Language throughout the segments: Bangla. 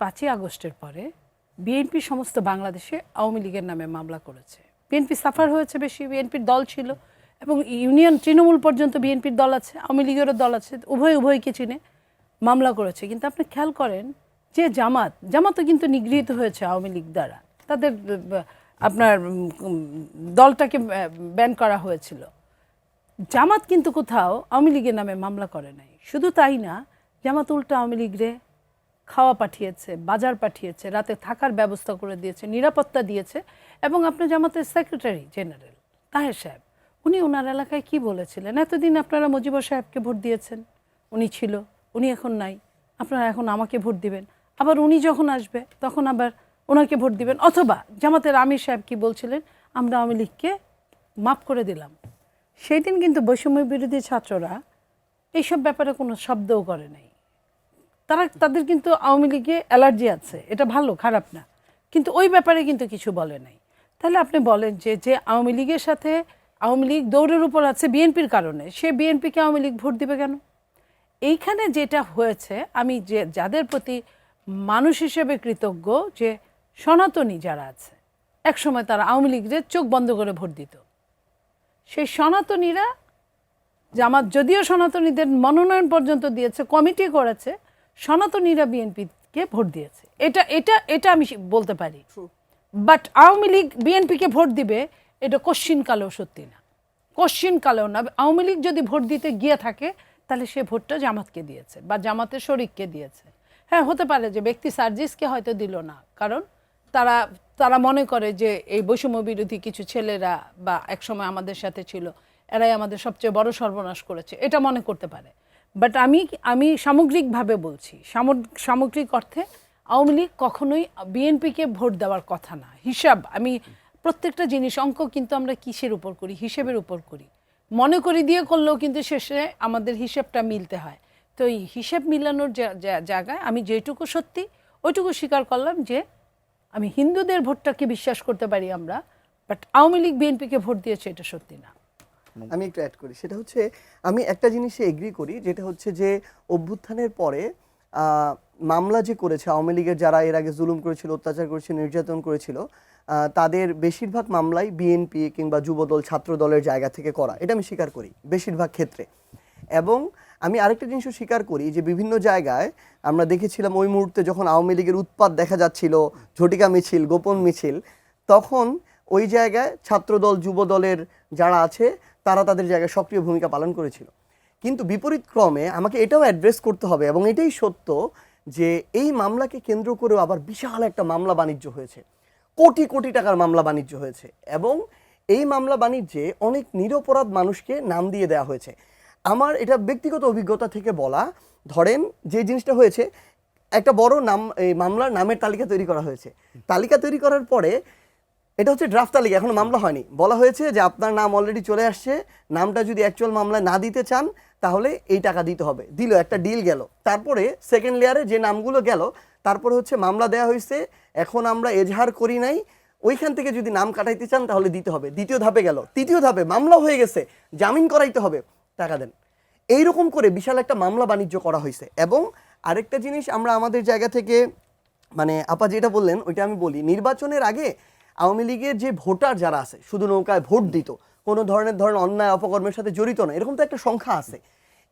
5ই আগস্টের পরে বিএনপি সমস্ত বাংলাদেশে আওয়ামী লীগের নামে মামলা করেছে। বিএনপি সাফার হয়েছে বেশি, বিএনপির দল ছিল এবং ইউনিয়ন তৃণমূল পর্যন্ত বিএনপির দল আছে, আওয়ামী লীগেরও দল আছে, উভয়কে চিনে মামলা করেছে। কিন্তু আপনি খেয়াল করেন যে জামাতও কিন্তু নিগৃহীত হয়েছে আওয়ামী লীগ দ্বারা, তাদের আপনার দলটাকে ব্যান করা হয়েছিল। জামাত কিন্তু কোথাও আওয়ামী লীগের নামে মামলা করে নাই। শুধু তাই না, জামাত উল্টা আওয়ামী লীগরে খাওয়া পাঠিয়েছে, বাজার পাঠিয়েছে, রাতে থাকার ব্যবস্থা করে দিয়েছে, নিরাপত্তা দিয়েছে। এবং আপনি জামাতের সেক্রেটারি জেনারেল তাহের সাহেব, উনি ওনার এলাকায় কি বলেছিলেন, এতদিন আপনারা মুজিবুর সাহেবকে ভোট দিয়েছেন, উনি ছিল, উনি এখন নাই, আপনারা এখন আমাকে ভোট দিবেন, আবার উনি যখন আসবে তখন আবার ওনাকে ভোট দিবেন। অথবা জামাতের আমির সাহেব কি বলছিলেন, আমরা আওয়ামী লীগকে মাফ করে দিলাম। সেই দিন কিন্তু বৈষম্য বিরোধী ছাত্ররা এইসব ব্যাপারে কোনো শব্দও করে নাই। তাদের কিন্তু আওয়ামী লীগে অ্যালার্জি আছে, এটা ভালো খারাপ না, কিন্তু ওই ব্যাপারে কিন্তু কিছু বলে নাই। তাহলে আপনি বলেন যে আওয়ামী লীগের সাথে আওয়ামী লীগ দৌড়ের উপর আছে বিএনপির কারণে, সে বিএনপিকে আওয়ামী লীগ ভোট দিবে কেন? এইখানে যেটা হয়েছে, আমি যাদের প্রতি মানুষ হিসেবে কৃতজ্ঞ, যে সনাতনী যারা আছে, একসময় তারা আওয়ামী লীগের চোখ বন্ধ করে ভোট দিত, সেই সনাতনীরা, জামাত যদিও সনাতনীদের মনোনয়ন পর্যন্ত দিয়েছে, কমিটি করেছে, সনাতনীরা বিএনপিকে ভোট দিয়েছে, এটা এটা এটা আমি বলতে পারি। বাট আওয়ামী লীগ বিএনপিকে ভোট দিবে, এটা কোশ্চিনকালেও সত্যি না, কোশ্চিনকালেও না। আওয়ামী লীগ যদি ভোট দিতে গিয়ে থাকে, তাহলে সে ভোটটা জামাতকে দিয়েছে বা জামাতের শরিককে দিয়েছে। হ্যাঁ, হতে পারে যে ব্যক্তি সার্জিসকে হয়তো দিল না, কারণ তারা মনে করে যে এই বৈষম্য বিরোধী কিছু ছেলেরা বা একসময় আমাদের সাথে ছিল, এরাই আমাদের সবচেয়ে বড় সর্বনাশ করেছে, এটা মনে করতে পারে। বাট আমি সামগ্রিকভাবে বলছি, সামগ্রিক অর্থে আওয়ামী লীগ কখনোই বিএনপিকে ভোট দেওয়ার কথা না। হিসাব, আমি প্রত্যেকটা জিনিস, অঙ্ক কিন্তু আমরা কিসের উপর করি, হিসেবের উপর করি, মনে করি দিয়ে করলেও কিন্তু শেষে আমাদের হিসাবটা মিলতে হয়। তো এই হিসাব মিলানোর জায়গায় আমি যেটুকু সত্যি ওইটুকু স্বীকার করলাম, যে আমি হিন্দুদের ভোটটাকে বিশ্বাস করতে পারি আমরা, বাট আওয়ামী লীগ বিএনপিকে ভোট দিয়েছে এটা সত্যি না। আমি একটু অ্যাড করি, সেটা হচ্ছে আমি একটা জিনিসে এগ্রি করি, যেটা হচ্ছে যে অভ্যুত্থানের পরে মামলা যে করেছে আওয়ামী লীগের যারা এর আগে জুলুম করেছিল, অত্যাচার করেছিল, নির্যাতন করেছিল, তাদের বেশিরভাগ মামলাই বিএনপি কিংবা যুবদল ছাত্র দলের জায়গা থেকে করা, এটা আমি স্বীকার করি বেশিরভাগ ক্ষেত্রে। এবং আমি আরেকটা জিনিসও স্বীকার করি যে বিভিন্ন জায়গায় আমরা দেখেছিলাম ওই মুহূর্তে যখন আওয়ামী লীগের উৎপাত দেখা যাচ্ছিল, ঝটিকা মিছিল, গোপন মিছিল, তখন ওই জায়গায় ছাত্রদল যুবদলের যারা আছে তারা তাদের জায়গায় সক্রিয় ভূমিকা পালন করেছিল। কিন্তু বিপরীত ক্রমে আমাকে এটাও অ্যাড্রেস করতে হবে, এবং এটাই সত্য, যে এই মামলাকে কেন্দ্র করেও আবার বিশাল একটা মামলা বাণিজ্য হয়েছে, কোটি কোটি টাকার মামলা বাণিজ্য হয়েছে, এবং এই মামলা বাণিজ্যে অনেক নিরপরাধ মানুষকে নাম দিয়ে দেওয়া হয়েছে। আমার এটা ব্যক্তিগত অভিজ্ঞতা থেকে বলা, ধরেন যে জিনিসটা হয়েছে, একটা বড় নাম, এই মামলার নামের তালিকা তৈরি করা হয়েছে। তালিকা তৈরি করার পরে, এটা হচ্ছে ড্রাফট তালিকা, এখনো মামলা হয়নি, বলা হয়েছে যে আপনার নাম অলরেডি চলে আসছে, নামটা যদি অ্যাকচুয়াল মামলায় না দিতে চান তাহলে এই টাকা দিতে হবে। দিল, একটা ডিল গেল। তারপরে সেকেন্ড লেয়ারে যে নামগুলো গেল, তারপরে হচ্ছে মামলা দেওয়া হয়েছে, এখন আমরা এজাহার করি নাই, ওইখান থেকে যদি নাম কাটাইতে চান তাহলে দিতে হবে। দ্বিতীয় ধাপে গেল, তৃতীয় ধাপে মামলা হয়ে গেছে, জামিন করাইতে হবে, টাকা দেন। এইরকম করে বিশাল একটা মামলা বাণিজ্য করা হয়েছে। এবং আরেকটা জিনিস আমরা আমাদের জায়গা থেকে, মানে আপা যেটা বললেন ওইটা আমি বলি, নির্বাচনের আগে আওয়ামী লীগের যে ভোটার যারা আছে, শুধু নৌকায় ভোট দিত, কোনো ধরনের অন্যায় অপকর্মের সাথে জড়িত না, এরকম তো একটা সংখ্যা আছে।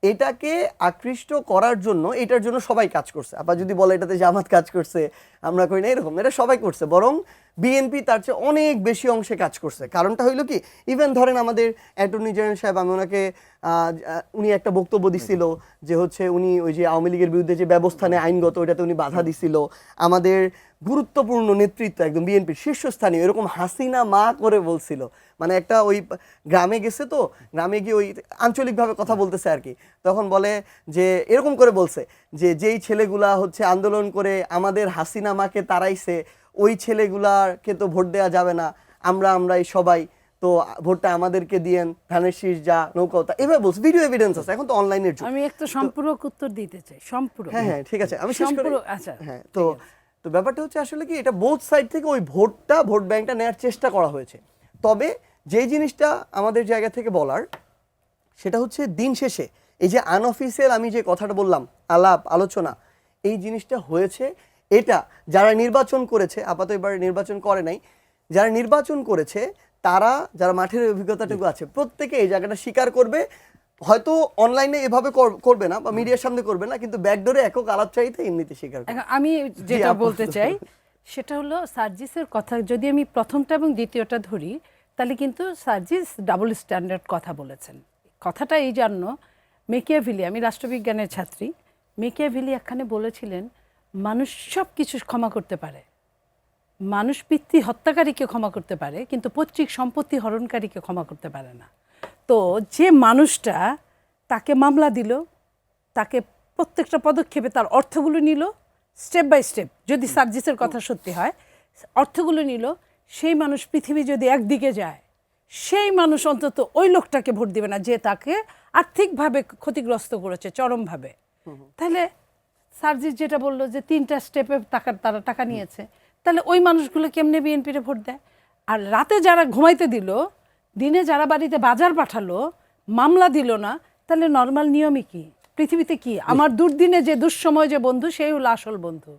এটাকে আকৃষ্ট করার জন্য, এটার জন্য সবাই কাজ করছে। আপা যদি বলে এটাতে জামাত কাজ করছে, আমরা কই না, এরকম এটা সবাই করছে, বরং বিএনপি তার চেয়ে অনেক বেশি অংশে কাজ করছে। কারণটা হইলো কি, ইভেন ধরেন আমাদের অ্যাটর্নি জেনারেল সাহেব, আমি ওনাকে উনি একটা বক্তব্য দিছিল যে হচ্ছে উনি ওই যে আওয়ামী লীগের বিরুদ্ধে যে ব্যবস্থা নেয় আইনগত, ওইটাতে উনি বাধা দিছিল। আমাদের গুরুত্বপূর্ণ নেতৃত্ব একদম বিএনপির শীর্ষস্থানীয় এরকম হাসিনা মা করে বলছিল, মানে একটা ওই গ্রামে গেছে, তো গ্রামে গিয়ে ওই আঞ্চলিকভাবে কথা বলতেছে আর কি, তখন বলে যে এরকম করে বলছে যে যেই ছেলেগুলা হচ্ছে আন্দোলন করে আমাদের হাসিনা মাকে তাড়াইছে, ওই ছেলেগুলাকে তো ভোট দেওয়া যাবে না, আমরাই সবাই, তো ভোটটা আমাদেরকে দিয়েন, ধানের শীষ যা, নৌকা, এভাবে বলছে। ভিডিও এভিডেন্স আছে, এখন তো অনলাইনের যুগ। আমি একটা সম্পূরক উত্তর দিতে চাই, সম্পূরক। হ্যাঁ, ঠিক আছে, আমি শেষ করি। আচ্ছা, হ্যাঁ, তো ব্যাপারটা হচ্ছে আসলে কি, এটা বোথ সাইড থেকে ওই ভোট ব্যাংকটা নেওয়ার চেষ্টা করা হয়েছে। তবে যেই জিনিসটা আমাদের জায়গা থেকে বলার, সেটা হচ্ছে দিন শেষে এই যে আনঅফিসিয়াল আমি যে কথাটা বললাম, আলাপ আলোচনা, এই জিনিসটা হয়েছে, এটা যারা নির্বাচন করেছে, আপাতত এবারে নির্বাচন করে নাই, যারা নির্বাচন করেছে তারা, যারা মাঠের অভিজ্ঞতাটুকু আছে, প্রত্যেকে এই জায়গাটা স্বীকার করবে। হয়তো অনলাইনে এভাবে করবে না বা মিডিয়ার সামনে করবে না, কিন্তু ব্যাকডোরে একক আলাপচারিতা এমনিতে স্বীকার করবে। এখন আমি যেটা আপু। বলতে চাই সেটা হলো সার্জিসের কথা যদি আমি প্রথমটা এবং দ্বিতীয়টা ধরি, তাহলে কিন্তু সার্জিস ডাবল স্ট্যান্ডার্ড কথা বলেছেন। কথাটা এই জন্য, মেকিয়াভেলি, আমি রাষ্ট্রবিজ্ঞানের ছাত্রী, মেকিয়াভেলি একখানে বলেছিলেন মানুষ সব কিছু ক্ষমা করতে পারে, মানুষ পিতৃ হত্যাকারীকে ক্ষমা করতে পারে, কিন্তু পৈতৃক সম্পত্তি হরণকারীকে ক্ষমা করতে পারে না। তো যে মানুষটা তাকে মামলা দিল, তাকে প্রত্যেকটা পদক্ষেপে তার অর্থগুলো নিল, স্টেপ বাই স্টেপ, যদি সার্জিসের কথা সত্যি হয়, অর্থগুলো নিল, সেই মানুষ পৃথিবী যদি একদিকে যায়, সেই মানুষ অন্তত ওই লোকটাকে ভোট দিবে না যে তাকে আর্থিকভাবে ক্ষতিগ্রস্ত করেছে চরমভাবে। তাহলে সার্জিস যেটা বললো যে 3টা স্টেপে তারা টাকা নিয়েছে, তাহলে ওই মানুষগুলো কেমনে বিএনপিরে ভোট দেয়? আর রাতে যারা ঘুমাইতে দিল, দিনে যারা বাড়িতে বাজার পাঠালো, মামলা দিল না, তাহলে নর্মাল নিয়মই কি পৃথিবীতে? কি আমার দুর্দিনে যে দুঃসময় যে বন্ধু, সেই হলো আসল বন্ধু,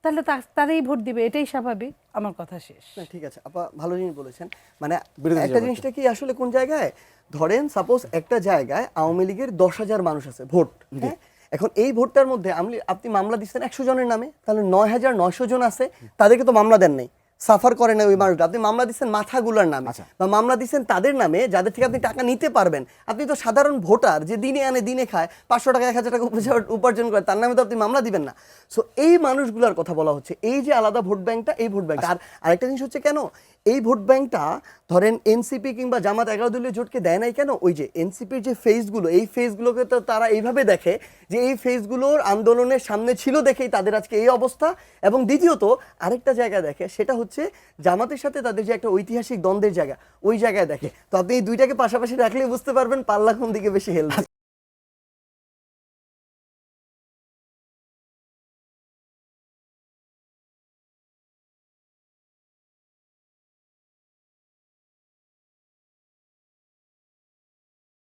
তাহলে তারাই ভোট দিবে, এটাই স্বাভাবিক। আমার কথা শেষ। না, ঠিক আছে আপা, ভালো জিনিস বলেছেন। মানে বিরোধী একটা জগতে। জিনিসটা কি আসলে কোন জায়গায়, ধরেন সাপোজ একটা জায়গায় আওয়ামী লীগের 10,000 মানুষ আছে ভোট, হ্যাঁ, এখন এই ভোটটার মধ্যে আপনি মামলা দিচ্ছেন 100 জনের নামে, তাহলে 9,900 জন আছে, তাদেরকে তো মামলা দেন নাই, সাফার করে না ওই মানুষটা, আপনি মামলা দিচ্ছেন মাথাগুলার নামে, আচ্ছা। বা মামলা দিচ্ছেন তাদের নামে যাদের থেকে আপনি টাকা নিতে পারবেন। আপনি তো সাধারণ ভোটার যে দিনে আনে দিনে খায়, 500 টাকা 1,000 টাকা উপার্জন করে, তার নামে তো আপনি মামলা দিবেন না। সো এই মানুষগুলোর কথা বলা হচ্ছে, এই যে আলাদা ভোট ব্যাংকটা, এই ভোট ব্যাংকটা। আর আরেকটা জিনিস হচ্ছে, কেন এই ভোট ব্যাংকটা ধরেন এনসিপি কিংবা জামাত 11 দলীয় জোটকে দেয় নাই কেন? ওই যে এনসিপির যে ফেজগুলো, এই ফেজগুলোকে তো তারা এইভাবে দেখে যে এই ফেজগুলোর আন্দোলনের সামনে ছিল দেখেই তাদের আজকে এই অবস্থা। এবং দ্বিতীয়ত আরেকটা জায়গা দেখে, সেটা হচ্ছে জামাতের সাথে তাদের যে একটা ঐতিহাসিক দ্বন্দ্বের জায়গা, ওই জায়গায় দেখে। তো আপনি এই দুইটাকে পাশাপাশি রাখলেই বুঝতে পারবেন পাল্লা কোন দিকে বেশি হেলবে।